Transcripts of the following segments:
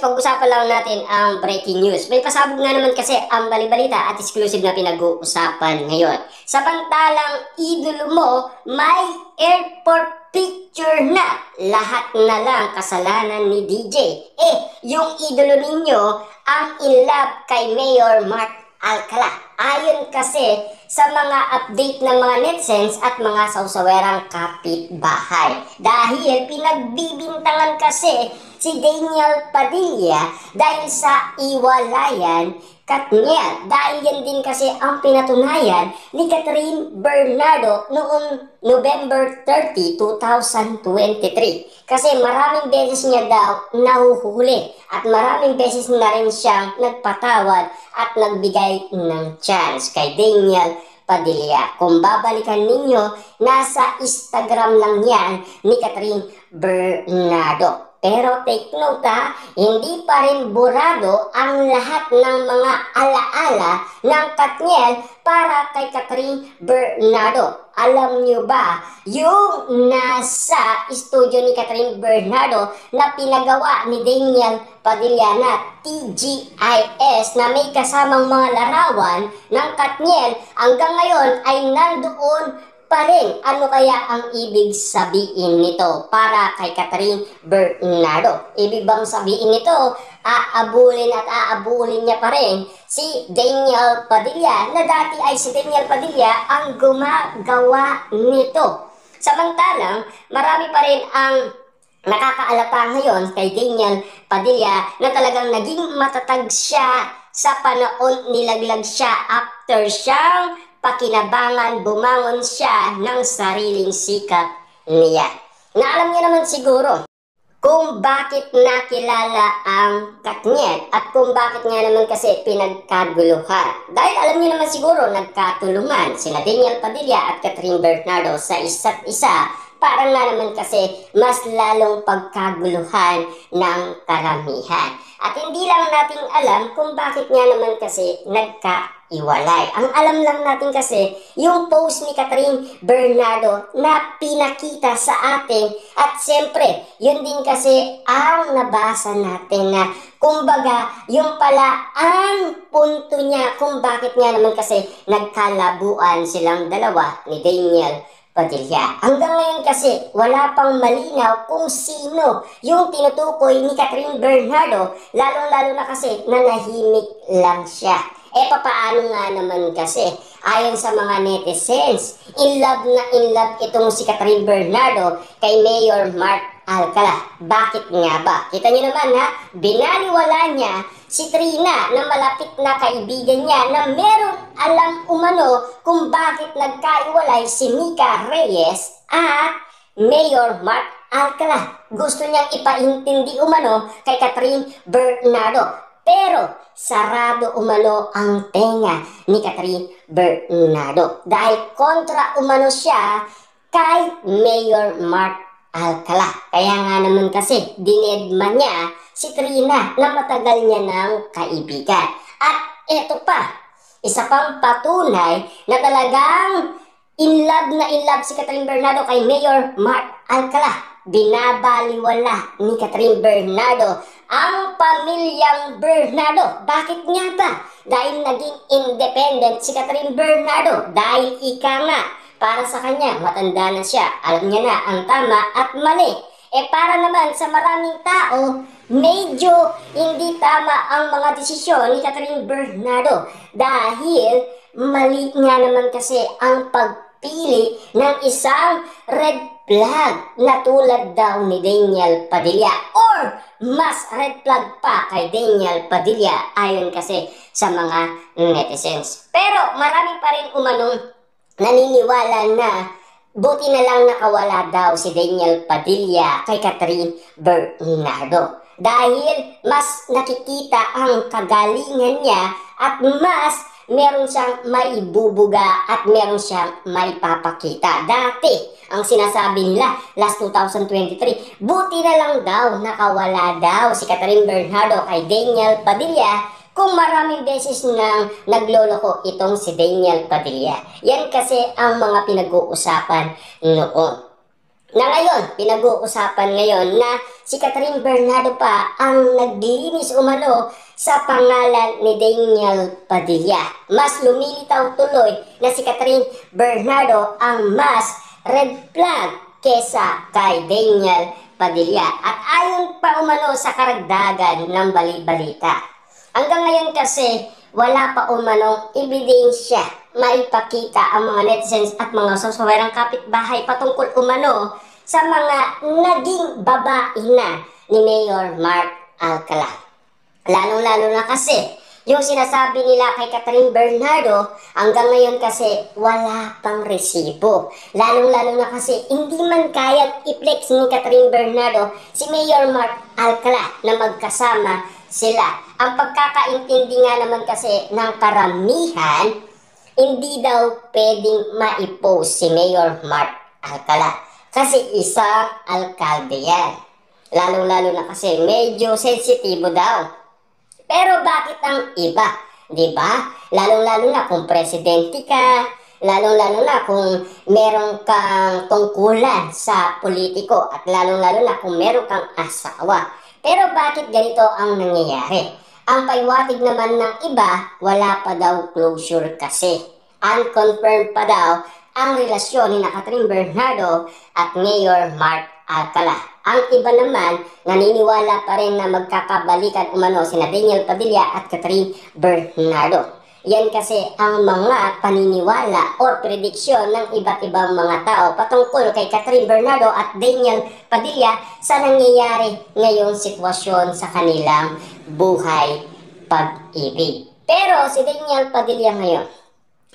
pag-usapan lang natin ang breaking news. May pasabog nga naman kasi ang balibalita at exclusive na pinag-uusapan ngayon. Samantalang idolo mo, may airport picture na. Lahat na lang kasalanan ni DJ. Yung idolo ninyo ang in love kay Mayor Mark Alcala. Ayon kasi sa mga update ng mga netizens at mga sausawerang kapitbahay. Dahil pinagbibintangan kasi si Daniel Padilla dahil sa iwalayan Katniel. Dahil yan din kasi ang pinatunayan ni Catherine Bernardo noong November 30, 2023. Kasi maraming beses niya daw nahuhuli at maraming beses na rin siyang nagpatawad at nagbigay ng chance kay Daniel Padilla. Kung babalikan ninyo, nasa Instagram lang yan ni Catherine Bernardo. Pero take note hindi pa rin burado ang lahat ng mga alaala ng Katniel para kay Catherine Bernardo. Alam nyo ba, yung nasa studio ni Catherine Bernardo na pinagawa ni Daniel Padilla na TGIS na may kasamang mga larawan ng Katniel, hanggang ngayon ay nandoon pa rin. Ano kaya ang ibig sabihin nito para kay Catherine Bernardo? Ibig bang sabihin nito, aabulin at aabulin niya pa rin si Daniel Padilla na dati ay si Daniel Padilla ang gumagawa nito? Samantalang marami pa rin ang nakakaalata ngayon kay Daniel Padilla na talagang naging matatag siya sa panahon nilaglag siya after siyang pakinabangan, bumangon siya ng sariling sikap niya. Na alam niyo naman siguro kung bakit nakilala ang Katniel at kung bakit nga naman kasi pinagkaguluhan. Dahil alam niyo naman siguro nagkatulungan sina Daniel Padilla at Catherine Bernardo sa isa't isa. Parang nga naman kasi mas lalong pagkaguluhan ng karamihan. At hindi lang natin alam kung bakit nga naman kasi nagkaiwalay. Ang alam lang natin kasi yung post ni Catherine Bernardo na pinakita sa atin at siyempre yun din kasi ang nabasa natin na kumbaga yung pala ang punto niya kung bakit nga naman kasi nagkalabuan silang dalawa ni Daniel Padilla. Hanggang ngayon kasi wala pang malinaw kung sino yung tinutukoy ni Catherine Bernardo, lalong-lalo na kasi nanahimik lang siya. Papaano nga naman kasi ayon sa mga netizens, in love na in love itong si Catherine Bernardo kay Mayor Mark Alcala. Bakit nga ba? Kita niyo naman binaliwala niya si Trina na malapit na kaibigan niya na meron alam umano kung bakit nagkaiwalay si Nika Reyes at Mayor Mark Alcala. Gusto niyang ipaintindi umano kay Catherine Bernardo. Pero sarado umano ang tenga ni Catherine Bernardo dahil kontra umano siya kay Mayor Mark Alcala. Kaya nga naman kasi dinedma niya si Trina na matagal niya ng kaibigan. At eto pa, isa pang patunay na talagang in love si Catherine Bernardo kay Mayor Mark Alcala. Binabaliwala ni Catherine Bernardo ang pamilyang Bernardo. Bakit nga ba? Dahil naging independent si Catherine Bernardo. Dahil ika nga, para sa kanya, matanda na siya. Alam niya na ang tama at mali. Para naman sa maraming tao, medyo hindi tama ang mga desisyon ni Catherine Bernardo. Dahil mali nga naman kasi ang pagpili ng isang red flag na tulad daw ni Daniel Padilla or mas red flag pa kay Daniel Padilla ayon kasi sa mga netizens. Pero marami pa rin umanong naniniwala na buti na lang nakawala daw si Daniel Padilla kay Catherine Bernardo dahil mas nakikita ang kagalingan niya at mas meron siyang maibubuga at meron siyang maipapakita. Dati, ang sinasabi nila, last 2023, buti na lang daw nakawala daw si Catherine Bernardo kay Daniel Padilla kung maraming beses nang nagloloko itong si Daniel Padilla. Yan kasi ang mga pinag-uusapan noon. Na ngayon, pinag-uusapan ngayon na si Catherine Bernardo pa ang naglinis umano sa pangalan ni Daniel Padilla. Mas lumilitaw tuloy na si Catherine Bernardo ang mas red flag kesa kay Daniel Padilla. At ayon pa umano sa karagdagan ng bali-balita. Hanggang ngayon kasi wala pa umanong ebidensya maipakita ang mga netizens at mga sasawerang kapitbahay patungkol umano sa mga naging babae na ni Mayor Mark Alcala. Lalong-lalo na kasi yung sinasabi nila kay Catherine Bernardo, hanggang ngayon kasi wala pang resibo. Lalong-lalo na kasi hindi man kayang i-flex ni Catherine Bernardo si Mayor Mark Alcala na magkasama sila. Ang pagkakaintindi nga naman kasi ng karamihan, hindi daw pwedeng ma-post si Mayor Mark Alcala kasi isang alkalde yan. Lalong-lalo na kasi medyo sensitibo daw. Pero bakit ang iba? Diba? Lalong-lalo na kung presidente ka, lalong-lalo na kung meron kang tungkulan sa politiko at lalong-lalo na kung meron kang asawa. Pero bakit ganito ang nangyayari? Ang paiwatig naman ng iba, wala pa daw closure kasi. Unconfirmed pa daw ang relasyon ni Catherine Bernardo at Mayor Mark Alcala. Ang iba naman, naniniwala pa rin na magkakabalikan umano sina Daniel Padilla at Catherine Bernardo. Yan kasi ang mga paniniwala o prediksyon ng iba't ibang mga tao patungkol kay Catherine Bernardo at Daniel Padilla sa nangyayari ngayong sitwasyon sa kanilang buhay pag-ibig. Pero si Daniel Padilla ngayon,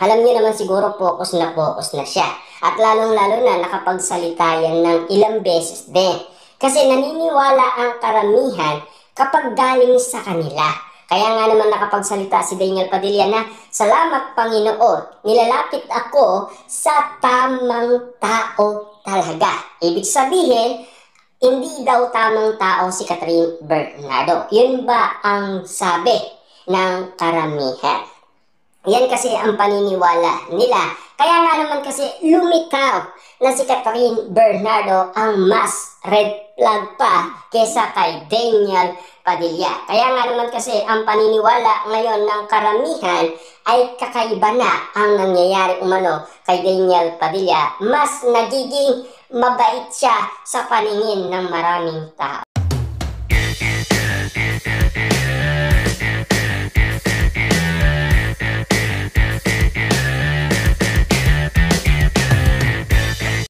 alam niyo naman siguro focus na siya. At lalong-lalo na nakapagsalita yan ng ilang beses din. Kasi naniniwala ang karamihan kapag galing sa kanila. Kaya nga naman nakapagsalita si Daniel Padilla na, "Salamat Panginoon, nilalapit ako sa tamang tao talaga." Ibig sabihin, hindi daw tamang tao si Catherine Bernardo. Yun ba ang sabi ng karamihan? Yan kasi ang paniniwala nila. Kaya nga naman kasi lumitaw na si Catherine Bernardo ang mas red flag pa kesa kay Daniel Padilla. Kaya nga naman kasi ang paniniwala ngayon ng karamihan ay kakaiba na ang nangyayari umano kay Daniel Padilla. Mas nagiging mabait siya sa paningin ng maraming tao.